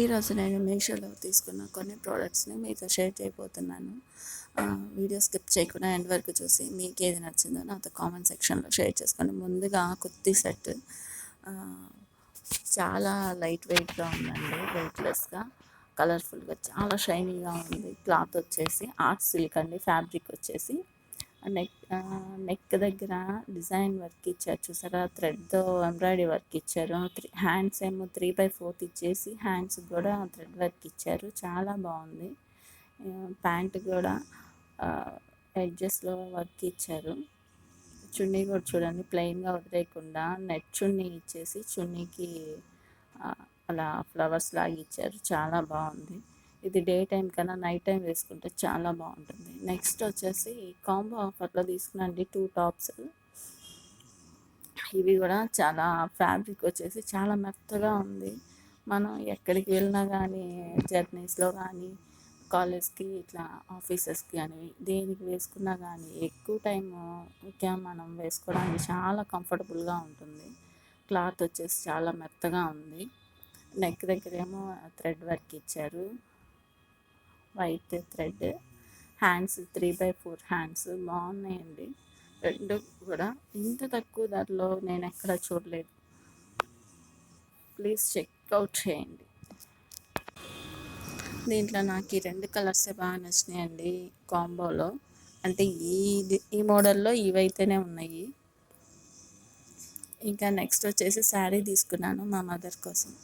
ఈరోజు నేను మీషోలో తీసుకున్న కొన్ని ప్రోడక్ట్స్ని మీతో షేర్ చేయబోతున్నాను. వీడియో స్కిప్ చేయకుండా ఎండ్ వరకు చూసి మీకు ఏది నచ్చిందో నాతో కామెంట్ సెక్షన్లో షేర్ చేసుకోండి. ముందుగా కుర్తీ సెట్ చాలా లైట్ వెయిట్గా ఉందండి, వెయిట్లెస్గా, కలర్ఫుల్గా, చాలా షైనీగా ఉంది. క్లాత్ వచ్చేసి ఆర్ట్ సిల్క్ అండి, ఫ్యాబ్రిక్ వచ్చేసి నెక్ దగ్గర డిజైన్ వర్క్ ఇచ్చారు చూసారా, థ్రెడ్తో ఎంబ్రాయిడరీ వర్క్ ఇచ్చారు. హ్యాండ్స్ ఏమో 3/4 ఇచ్చేసి హ్యాండ్స్ కూడా థ్రెడ్ వర్క్ ఇచ్చారు. చాలా బాగుంది. ప్యాంట్ కూడా ఎడ్జెస్లో వర్క్ ఇచ్చారు. చున్నీ కూడా చూడండి, ప్లెయిన్గా వదిలేయకుండా నెట్ చున్నీ ఇచ్చేసి చున్నీకి అలా ఫ్లవర్స్ లాగా ఇచ్చారు. చాలా బాగుంది. ఇది డే టైం కన్నా నైట్ టైం వేసుకుంటే చాలా బాగుంటుంది. నెక్స్ట్ వచ్చేసి కాంబో ఆఫర్లో తీసుకున్నాండి 2 టాప్స్. ఇవి కూడా చాలా ఫ్యాబ్రిక్ వచ్చేసి చాలా మెత్తగా ఉంది. మనం ఎక్కడికి వెళ్ళినా కానీ, జర్నీస్లో కానీ, కాలేజ్కి ఇట్లా ఆఫీసెస్కి కానీ దేనికి వేసుకున్నా కానీ ఎక్కువ టైం మనం వేసుకోవడానికి చాలా కంఫర్టబుల్గా ఉంటుంది. క్లాత్ వచ్చేసి చాలా మెత్తగా ఉంది. నెక్ దగ్గర ఏమో థ్రెడ్ వర్క్ ఇచ్చారు, వైట్ థ్రెడ్. హ్యాండ్స్ 3/4 హ్యాండ్స్ బాగున్నాయండి. రెండు కూడా ఇంత తక్కువ ధరలో నేను ఎక్కడ చూడలేదు. ప్లీజ్ చెక్అవుట్ చేయండి. దీంట్లో నాకు ఈ 2 కలర్సే బాగా నచ్చినాయండి కాంబోలో. అంటే ఈ మోడల్లో ఇవైతేనే ఉన్నాయి. ఇంకా నెక్స్ట్ వచ్చేసి శారీ తీసుకున్నాను మా మదర్ కోసం.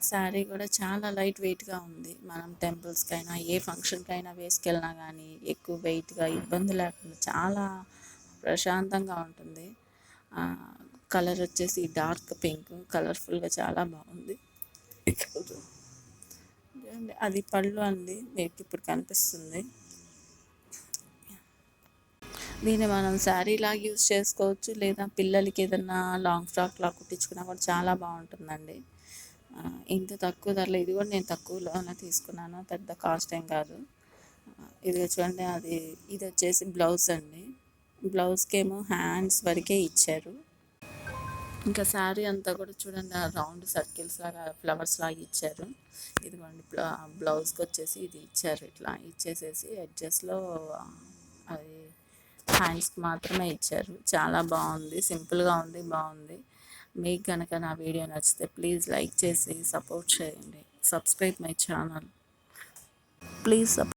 శారీ కూడా చాలా లైట్ వెయిట్గా ఉంది. మనం టెంపుల్స్కైనా ఏ ఫంక్షన్కైనా వేసుకెళ్ళినా కానీ ఎక్కువ వెయిట్గా ఇబ్బంది లేకుండా చాలా ప్రశాంతంగా ఉంటుంది. కలర్ వచ్చేసి డార్క్ పింక్, కలర్ఫుల్గా చాలా బాగుంది. అది పళ్ళు అండి, మీకు ఇప్పుడు కనిపిస్తుంది. దీన్ని మనం శారీ లాగా యూజ్ చేసుకోవచ్చు, లేదా పిల్లలకి ఏదన్నా లాంగ్ ఫ్రాక్ లాగా కుట్టించుకున్నా కూడా చాలా బాగుంటుందండి. ఇంత తక్కువ ధరలో ఇది కూడా నేను తక్కువలోనే తీసుకున్నాను, పెద్ద కాస్ట్ ఏం కాదు. ఇది చూడండి, ఇది వచ్చేసి బ్లౌజ్ అండి. బ్లౌజ్కి ఏమో హ్యాండ్స్ వరకే ఇచ్చారు. ఇంకా శారీ అంతా కూడా చూడండి, రౌండ్ సర్కిల్స్ లాగా ఫ్లవర్స్ లాగా ఇచ్చారు. ఇదిగోండి బ్లౌజ్కి వచ్చేసి ఇది ఇచ్చారు. ఇట్లా ఇచ్చేసేసి ఎడ్జెస్లో అది హ్యాండ్స్కి మాత్రమే ఇచ్చారు. చాలా బాగుంది, సింపుల్గా ఉంది, బాగుంది. మీకు కనుక నా వీడియో నచ్చితే ప్లీజ్ లైక్ చేసి సపోర్ట్ చేయండి. Subscribe my channel please.